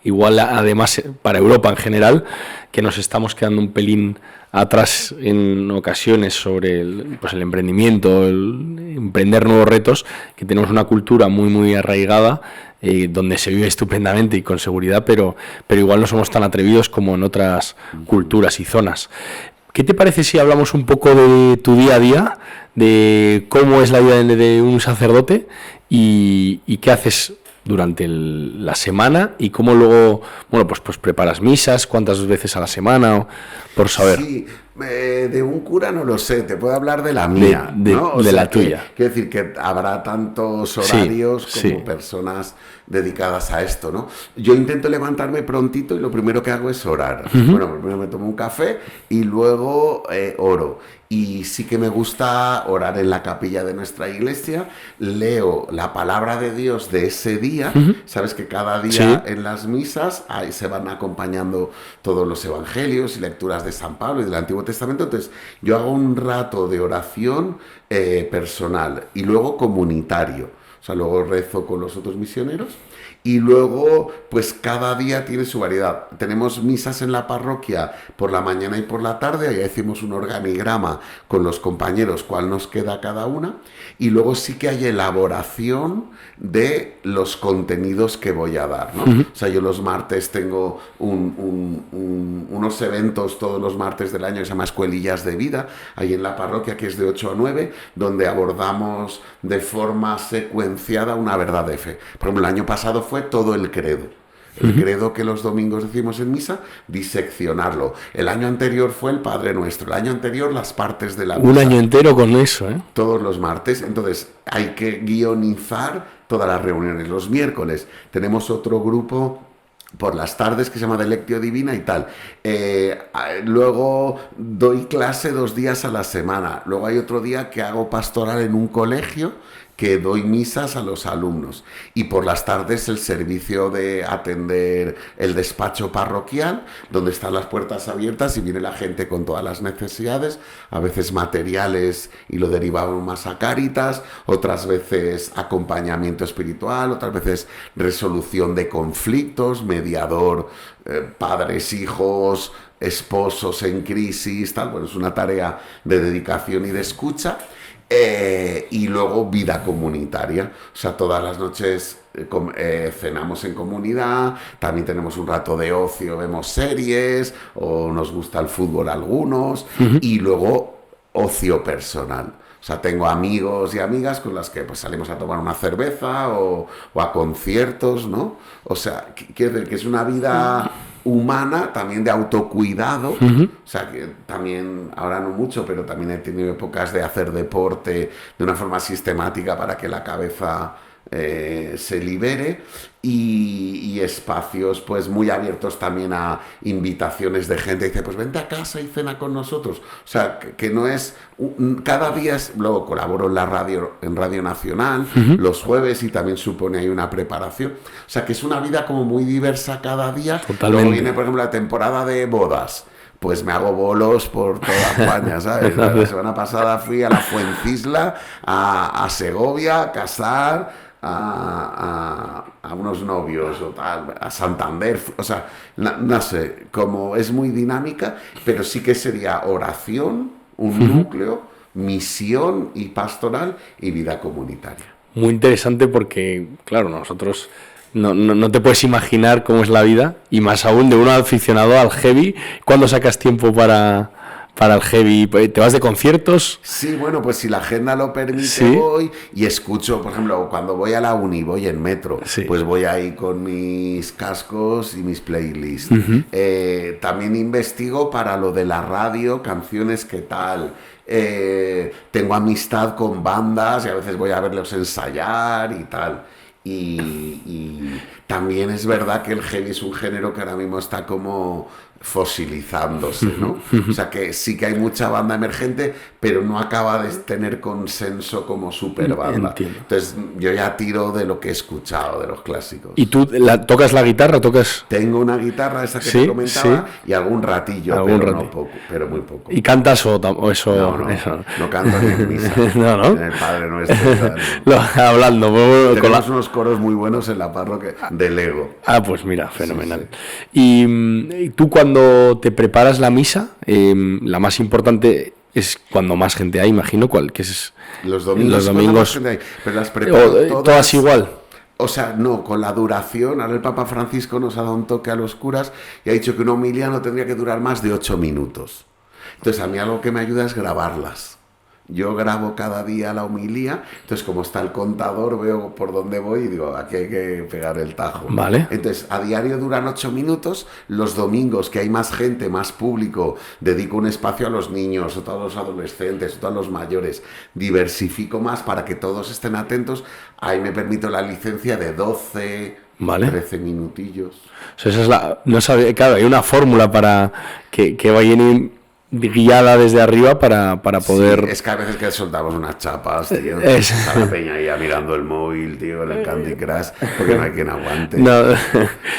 igual además para Europa en general, que nos estamos quedando un pelín atrás en ocasiones sobre el emprendimiento, el emprender nuevos retos, que tenemos una cultura muy, muy arraigada, donde se vive estupendamente y con seguridad, pero igual no somos tan atrevidos como en otras culturas y zonas. ¿Qué te parece si hablamos un poco de tu día a día, de cómo es la vida de un sacerdote y qué haces durante la semana y cómo luego, bueno, pues preparas misas, cuántas veces a la semana, por saber? Sí, de un cura no lo sé, te puedo hablar de la mía, ¿no? De la tuya. Quiero decir que habrá tantos horarios como sí. personas dedicadas a esto, ¿no? Yo intento levantarme prontito y lo primero que hago es orar. Bueno, primero me tomo un café y luego oro. Y sí que me gusta orar en la capilla de nuestra iglesia, leo la palabra de Dios de ese día, sabes que cada día en las misas ahí se van acompañando todos los evangelios y lecturas de San Pablo y del Antiguo Testamento, entonces yo hago un rato de oración personal y luego comunitario, o sea, luego rezo con los otros misioneros. Y luego, pues cada día tiene su variedad. Tenemos misas en la parroquia por la mañana y por la tarde. Ahí hacemos un organigrama con los compañeros, cuál nos queda cada una. Y luego sí que hay elaboración de los contenidos que voy a dar, ¿no? O sea, yo los martes tengo unos eventos todos los martes del año que se llama Escuelillas de Vida, ahí en la parroquia, que es de 8 a 9, donde abordamos de forma secuenciada una verdad de fe. Por ejemplo, el año pasado fue todo el credo. El credo que los domingos decimos en misa, diseccionarlo. El año anterior fue el Padre Nuestro. El año anterior las partes de la misa. Un año entero con eso, ¿eh? Todos los martes. Entonces hay que guionizar todas las reuniones. Los miércoles tenemos otro grupo por las tardes que se llama de Lectio Divina y tal. Luego doy clase 2 días a la semana. Luego hay otro día que hago pastoral en un colegio, que doy misas a los alumnos, y por las tardes el servicio de atender el despacho parroquial, donde están las puertas abiertas y viene la gente con todas las necesidades, a veces materiales y lo derivamos más a Cáritas, otras veces acompañamiento espiritual, otras veces resolución de conflictos, mediador, padres, hijos, esposos en crisis, tal. Bueno, es una tarea de dedicación y de escucha. Y luego vida comunitaria, o sea, todas las noches cenamos en comunidad, también tenemos un rato de ocio, vemos series o nos gusta el fútbol algunos, y luego ocio personal. O sea, tengo amigos y amigas con las que pues salimos a tomar una cerveza o a conciertos, ¿no? O sea, quiero decir que es una vida humana, también de autocuidado. O sea, que también, ahora no mucho, pero también he tenido épocas de hacer deporte de una forma sistemática para que la cabeza se libere, y espacios pues muy abiertos también a invitaciones de gente. Dice, pues vente a casa y cena con nosotros. O sea, que no es cada día. Luego colaboro en la radio, en Radio Nacional, los jueves, y también supone ahí una preparación. O sea, que es una vida como muy diversa cada día. Totalmente. Luego viene, por ejemplo, la temporada de bodas. Pues me hago bolos por toda España, ¿sabes? La semana pasada fui a la Fuencisla, a Segovia, a casar a unos novios o tal, a Santander, o sea, no sé, como es muy dinámica, pero sí que sería oración, un núcleo, misión y pastoral y vida comunitaria. Muy interesante porque, claro, nosotros no te puedes imaginar cómo es la vida, y más aún de uno aficionado al heavy. ¿Cuándo sacas tiempo para el heavy? ¿Te vas de conciertos? Sí, bueno, pues si la agenda lo permite, ¿Sí? voy y escucho, por ejemplo, cuando voy a la uni, voy en metro, Sí. pues voy ahí con mis cascos y mis playlists. También investigo para lo de la radio, canciones que tal. Tengo amistad con bandas y a veces voy a verlos ensayar y tal. Y también es verdad que el heavy es un género que ahora mismo está como fosilizándose, ¿no? O sea que sí que hay mucha banda emergente, pero no acaba de tener consenso como super banda. Entiendo. Entonces yo ya tiro de lo que he escuchado, de los clásicos. ¿Y tú tocas la guitarra? ¿Tocas? Tengo una guitarra, esa que Sí, te comentaba, sí. y algún ratillo, Algún pero ratillo. no poco, pero muy poco. ¿Y cantas o eso? No, eso? no canto ni en misa. No, ¿no? En el Padre Nuestro. tal, no. Hablando. Con Tenemos unos coros muy buenos en la parroquia de Lego. Pues mira, fenomenal. Sí. ¿Y tú cuando te preparas la misa, la más importante es cuando más gente hay, imagino, que es Los domingos. los domingos cuando más gente hay, pero las preparo todas igual? O sea, no, con la duración. Ahora el Papa Francisco nos ha dado un toque a los curas y ha dicho que una homilía no tendría que durar más de 8 minutos. Entonces a mí algo que me ayuda es grabarlas. Yo grabo cada día la homilía, entonces como está el contador, veo por dónde voy y digo, aquí hay que pegar el tajo. Vale. Entonces, a diario duran 8 minutos, los domingos que hay más gente, más público, dedico un espacio a los niños, o a todos los adolescentes, o a todos los mayores, diversifico más para que todos estén atentos, ahí me permito la licencia de 12, Vale. 13 minutillos. O sea, esa es no sabía, claro, hay una fórmula para que vayan guiada desde arriba para poder... Sí, es que a veces que soltamos unas chapas, tío. Es- Está la peña ahí mirando el móvil, tío, en el Candy Crush, porque no hay quien aguante. No,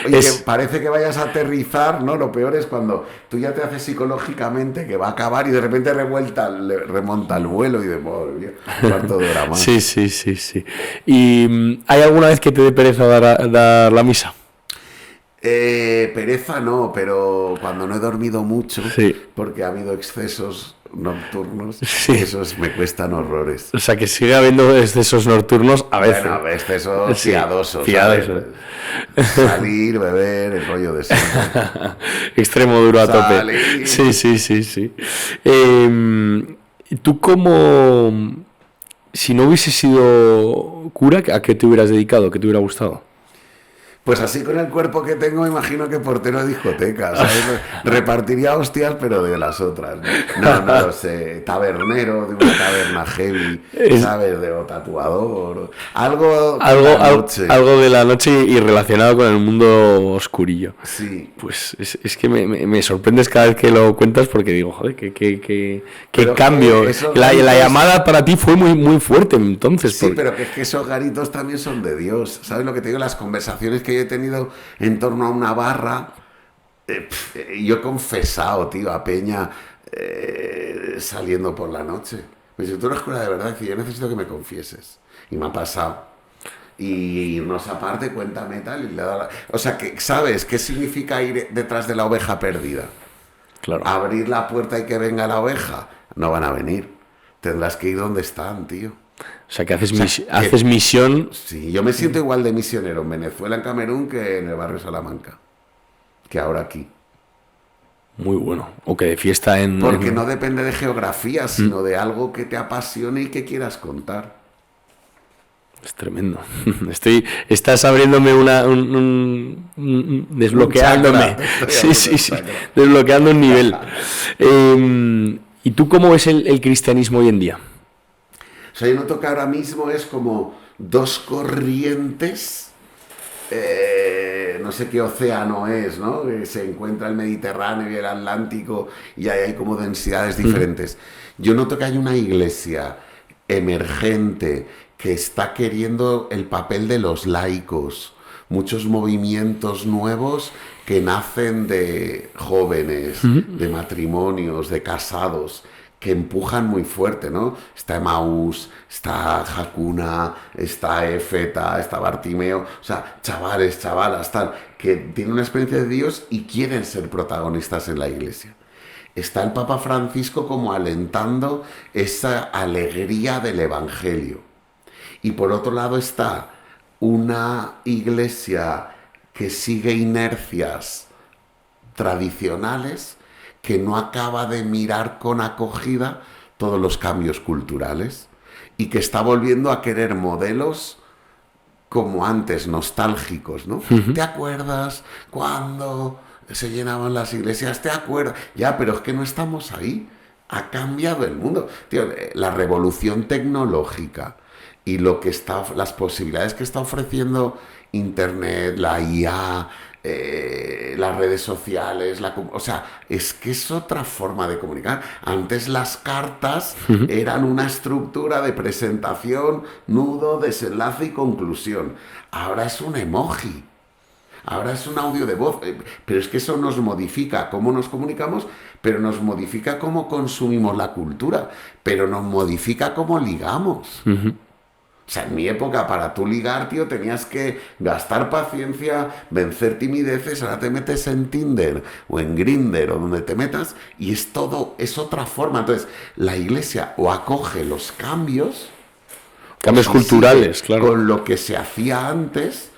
Oye, es- que parece que vayas a aterrizar, ¿no? Lo peor es cuando tú ya te haces psicológicamente que va a acabar y de repente remonta el vuelo y de cuarto de hora más. Sí. ¿Y hay alguna vez que te dé pereza dar la misa? Pereza no, pero cuando no he dormido mucho, Sí. porque ha habido excesos nocturnos, Sí. esos me cuestan horrores. O sea, que sigue habiendo excesos nocturnos a veces. Bueno, excesos Sí, piadosos. piadosos. ¿sabes? Salir, beber, el rollo de siempre. Extremo duro a tope. Salir. Sí. ¿Tú si no hubieses sido cura, a qué te hubieras dedicado? ¿Qué te hubiera gustado? Pues así con el cuerpo que tengo, imagino que portero de discoteca, ¿sabes? Repartiría hostias, pero de las otras. No lo sé. Tabernero de una taberna heavy, ¿sabes? O tatuador. Algo de la noche. Algo de la noche y relacionado con el mundo oscurillo. Sí. Pues es que me sorprendes cada vez que lo cuentas porque digo, joder, qué Pero, cambio. esos La garitos- llamada para ti fue muy, muy fuerte entonces. Sí, porque- pero que es que esos garitos también son de Dios. ¿Sabes lo que te digo? Las conversaciones que yo he tenido en torno a una barra, yo he confesado, tío, a Peña saliendo por la noche. Me dice, tú eres cura de verdad, que yo necesito que me confieses. Y me ha pasado. Y irnos aparte, cuéntame tal. Y le he dado o sea, que ¿sabes qué significa ir detrás de la oveja perdida? Claro. Abrir la puerta y que venga la oveja. No van a venir. Tendrás que ir donde están, tío. O sea, que haces, O sea, haces misión. Sí, yo me siento igual de misionero en Venezuela, en Camerún, que en el barrio Salamanca. Que ahora aquí. Muy bueno. O que de fiesta en... Porque no depende de geografía, sino de algo que te apasione y que quieras contar. Es tremendo. Estás abriéndome desbloqueándome. chakra. Sí. Desbloqueando un nivel. ¿Y tú cómo ves el cristianismo hoy en día? O sea, yo noto que ahora mismo es como dos corrientes, no sé qué océano es, ¿no? Que se encuentra el Mediterráneo y el Atlántico y ahí hay como densidades diferentes. Yo noto que hay una iglesia emergente que está queriendo el papel de los laicos, muchos movimientos nuevos que nacen de jóvenes, de matrimonios, de casados, que empujan muy fuerte, ¿no? Está Emaús, está Hakuna, está Éfeta, está Bartimeo, o sea, chavales, chavalas, tal, que tienen una experiencia de Dios y quieren ser protagonistas en la iglesia. Está el Papa Francisco como alentando esa alegría del Evangelio. Y por otro lado está una iglesia que sigue inercias tradicionales, que no acaba de mirar con acogida todos los cambios culturales y que está volviendo a querer modelos como antes, nostálgicos, ¿no? ¿Te acuerdas cuando se llenaban las iglesias? ¿Te acuerdas? Ya, pero es que no estamos ahí. Ha cambiado el mundo. Tío, la revolución tecnológica y las posibilidades que está ofreciendo Internet, la IA, las redes sociales, o sea, es que es otra forma de comunicar. Antes las cartas eran una estructura de presentación, nudo, desenlace y conclusión. Ahora es un emoji. Ahora es un audio de voz, pero es que eso nos modifica cómo nos comunicamos, pero nos modifica cómo consumimos la cultura, pero nos modifica cómo ligamos. O sea, en mi época, para tú ligar, tío, tenías que gastar paciencia, vencer timideces, ahora te metes en Tinder o en Grindr o donde te metas y es otra forma. Entonces, la iglesia o acoge los cambios culturales, claro. Con lo que se hacía antes,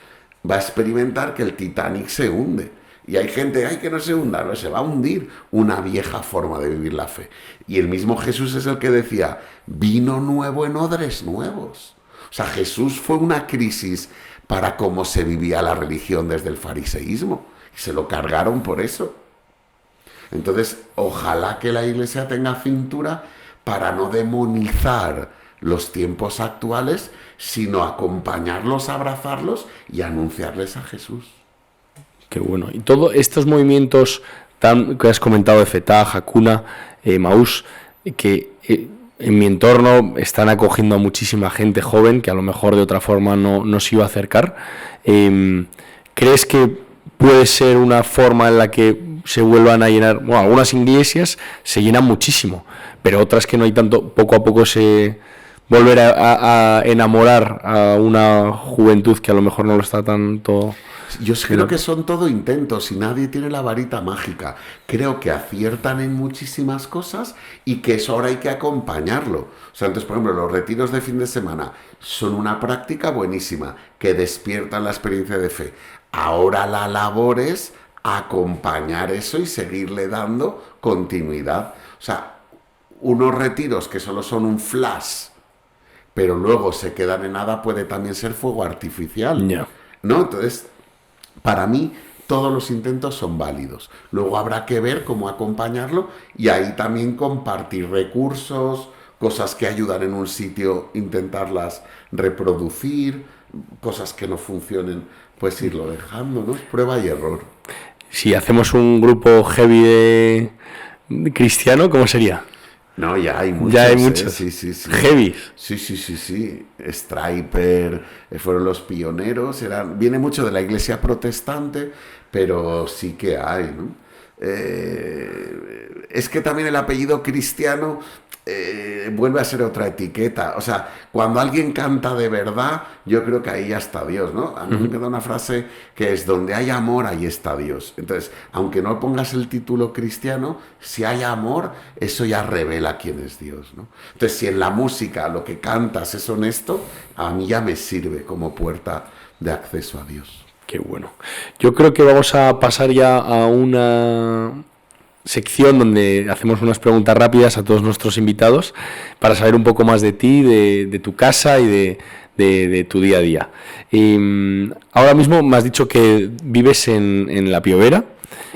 va a experimentar que el Titanic se hunde. Y hay gente, que no se hunda, no, se va a hundir una vieja forma de vivir la fe. Y el mismo Jesús es el que decía, vino nuevo en odres nuevos. O sea, Jesús fue una crisis para cómo se vivía la religión desde el fariseísmo. Y se lo cargaron por eso. Entonces, ojalá que la iglesia tenga cintura para no demonizar los tiempos actuales, sino acompañarlos, abrazarlos y anunciarles a Jesús. Qué bueno. Y todos estos movimientos que has comentado, Éfeta, Hakuna, Emaús, que en mi entorno están acogiendo a muchísima gente joven que a lo mejor de otra forma no se iba a acercar. ¿Crees que puede ser una forma en la que se vuelvan a llenar? Bueno, algunas iglesias se llenan muchísimo, pero otras que no hay tanto, poco a poco se volver a enamorar a una juventud que a lo mejor no lo está tanto. Yo creo que son todo intentos y nadie tiene la varita mágica. Creo que aciertan en muchísimas cosas y que eso ahora hay que acompañarlo. O sea, entonces, por ejemplo, los retiros de fin de semana son una práctica buenísima que despiertan la experiencia de fe. Ahora la labor es acompañar eso y seguirle dando continuidad. O sea, unos retiros que solo son un flash, pero luego se quedan en nada, puede también ser fuego artificial. Yeah. ¿No? Entonces, para mí, todos los intentos son válidos. Luego habrá que ver cómo acompañarlo y ahí también compartir recursos, cosas que ayudan en un sitio, intentarlas reproducir, cosas que no funcionen, pues irlo dejando, ¿no? Prueba y error. Si hacemos un grupo heavy de cristiano, ¿cómo sería? No, ya hay muchos. Ya hay muchos. Sí. Heavy. Sí. Striper, fueron los pioneros. Viene mucho de la iglesia protestante, pero sí que hay, ¿no? Es que también el apellido cristiano vuelve a ser otra etiqueta. O sea, cuando alguien canta de verdad, yo creo que ahí ya está Dios, ¿no? A mí me queda una frase que es: donde hay amor, ahí está Dios. Entonces, aunque no pongas el título cristiano, si hay amor, eso ya revela quién es Dios, ¿no? Entonces, si en la música lo que cantas es honesto, a mí ya me sirve como puerta de acceso a Dios. Qué bueno. Yo creo que vamos a pasar ya a una sección donde hacemos unas preguntas rápidas a todos nuestros invitados para saber un poco más de ti, de tu casa y de tu día a día. Ahora mismo me has dicho que vives en La Piovera.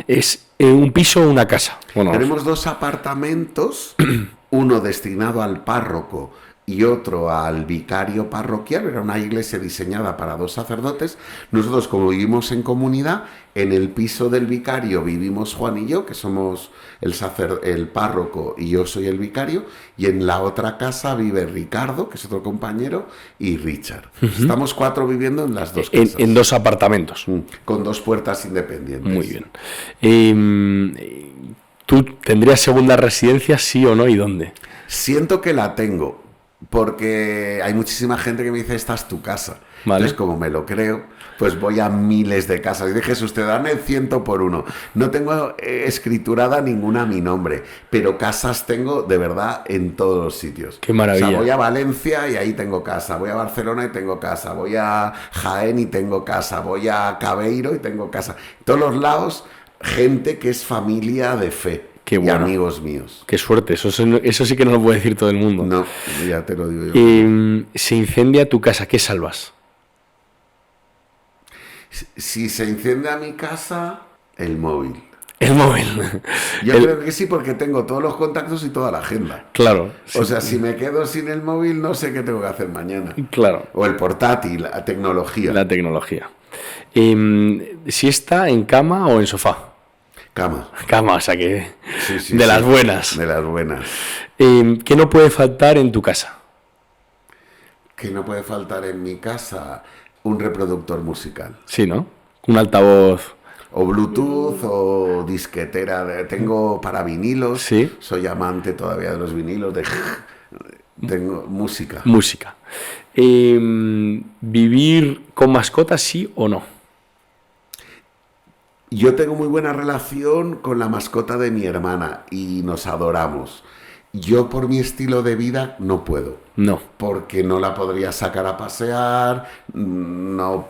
¿Es un piso o una casa? Bueno, tenemos 2 apartamentos, uno destinado al párroco y otro al vicario parroquial. Era una iglesia diseñada para 2 sacerdotes. Nosotros, como vivimos en comunidad, en el piso del vicario vivimos Juan y yo, que somos el párroco y yo soy el vicario, y en la otra casa vive Ricardo, que es otro compañero, y Richard. Estamos 4 viviendo en las 2 casas. En 2 apartamentos. Con 2 puertas independientes. Muy bien. ¿Tú tendrías segunda residencia, sí o no, y dónde? Siento que la tengo, porque hay muchísima gente que me dice, esta es tu casa. Vale. Entonces, como me lo creo, pues voy a miles de casas. Y dije, Jesús, te dan el 100 por uno. No tengo escriturada ninguna a mi nombre, pero casas tengo de verdad en todos los sitios. Qué maravilla. O sea, voy a Valencia y ahí tengo casa. Voy a Barcelona y tengo casa. Voy a Jaén y tengo casa. Voy a Cabeiro y tengo casa. En todos los lados, gente que es familia de fe. Qué Y bueno. amigos míos. Qué suerte, eso sí que no lo puede decir todo el mundo. No, ya te lo digo yo. Se incendia tu casa, ¿qué salvas? Si se incendia mi casa, el móvil. El móvil. Yo creo que sí, porque tengo todos los contactos y toda la agenda. Claro. O sea, si me quedo sin el móvil, no sé qué tengo que hacer mañana. Claro. O el portátil, la tecnología. La tecnología. ¿Siesta en cama o en sofá? Cama. Cama, o sea que... Sí, de las buenas. De las buenas. ¿Qué no puede faltar en tu casa? Que no puede faltar en mi casa un reproductor musical. Sí, ¿no? Un altavoz. O Bluetooth o disquetera. Tengo para vinilos. Sí. Soy amante todavía de los vinilos. Tengo música. Música. ¿Vivir con mascotas, sí o no? Yo tengo muy buena relación con la mascota de mi hermana y nos adoramos. Yo por mi estilo de vida no puedo. No. Porque no la podría sacar a pasear, no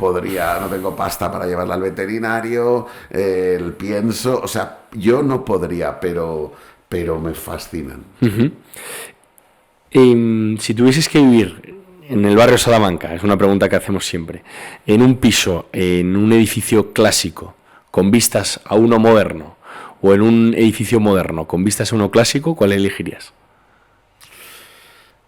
tengo pasta para llevarla al veterinario, el pienso, o sea, yo no podría, pero me fascinan. Uh-huh. Si tuvieses que vivir en el barrio Salamanca, es una pregunta que hacemos siempre, en un piso, en un edificio clásico, con vistas a uno moderno, o en un edificio moderno con vistas a uno clásico, ¿cuál elegirías?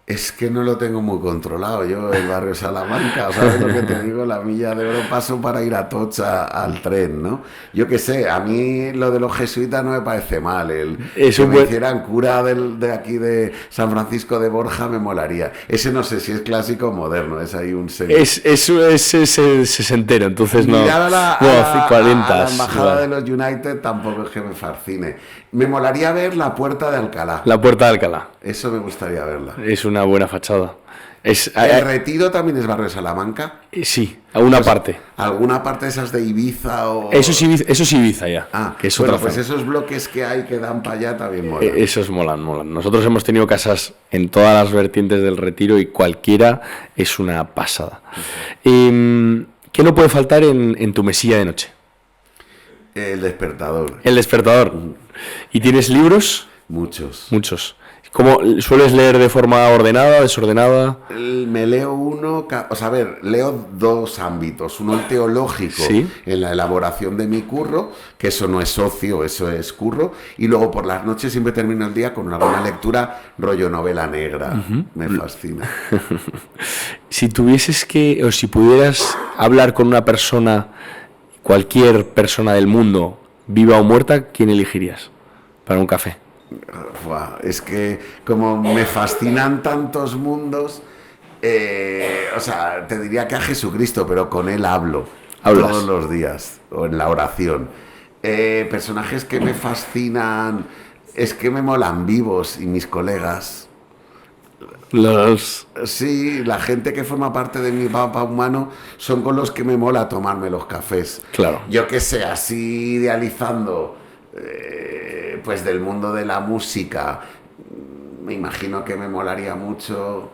Es que no lo tengo muy controlado yo, el barrio Salamanca, ¿sabes lo que te digo? La milla de oro paso para ir a Tocha al tren, ¿no? Yo qué sé, a mí lo de los jesuitas no me parece mal, que me hicieran cura de aquí de San Francisco de Borja me molaría. Ese no sé si es clásico o moderno, es ahí un... Es sesentero, entonces no... Mirar a 40. la embajada de los United tampoco es que me fascine. Me molaría ver la Puerta de Alcalá. La Puerta de Alcalá. Eso me gustaría verla. Es una buena fachada. ¿El Retiro también es barrio Salamanca? Sí, alguna parte. ¿Alguna parte de esas de Ibiza o...? Eso es Ibiza ya. Que es bueno, pues esos bloques que hay que dan para allá también molan. Esos molan. Nosotros hemos tenido casas en todas las vertientes del Retiro y cualquiera es una pasada. ¿Qué no puede faltar en tu mesilla de noche? El despertador. El despertador. ¿Y tienes libros? Muchos. ¿Cómo sueles leer de forma ordenada, desordenada? Me leo leo dos ámbitos. Uno el teológico, ¿sí? En la elaboración de mi curro, que eso no es ocio, eso es curro. Y luego por las noches siempre termino el día con alguna lectura rollo novela negra. Uh-huh. Me fascina. Si pudieras hablar con una persona, cualquier persona del mundo, viva o muerta, ¿quién elegirías para un café? Es que como me fascinan tantos mundos, te diría que a Jesucristo, pero con él hablo. ¿Hablas? Todos los días, o en la oración. Personajes que me fascinan, es que me molan vivos y mis colegas. Sí, la gente que forma parte de mi mapa humano son con los que me mola tomarme los cafés. Claro. Yo que sé, así idealizando... pues del mundo de la música, me imagino que me molaría mucho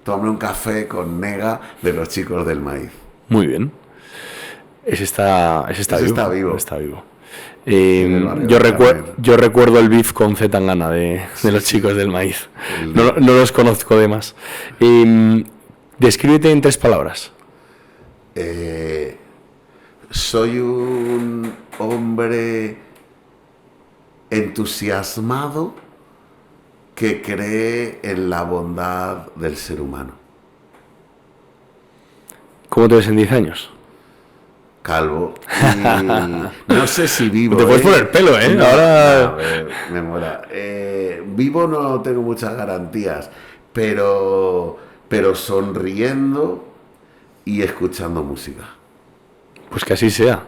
tomarme un café con Nega de los Chicos del Maíz. Muy bien. Ese está vivo. Yo recuerdo el beef con Z Tangana de los Chicos del Maíz. No los conozco de más. Descríbete en 3 palabras. Soy un hombre entusiasmado que cree en la bondad del ser humano. ¿Cómo te ves en 10 años? Calvo. No sé si vivo. Te puedes poner pelo, ¿eh? No, ahora... A ver, me mola. Vivo no tengo muchas garantías, pero sonriendo y escuchando música. Pues que así sea.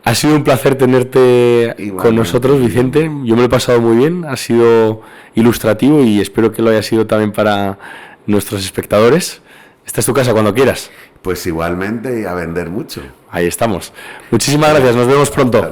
Ha sido un placer tenerte con nosotros, Vicente. Yo me lo he pasado muy bien, ha sido ilustrativo y espero que lo haya sido también para nuestros espectadores. Esta es tu casa cuando quieras. Pues igualmente, y a vender mucho. Ahí estamos. Muchísimas gracias, nos vemos pronto.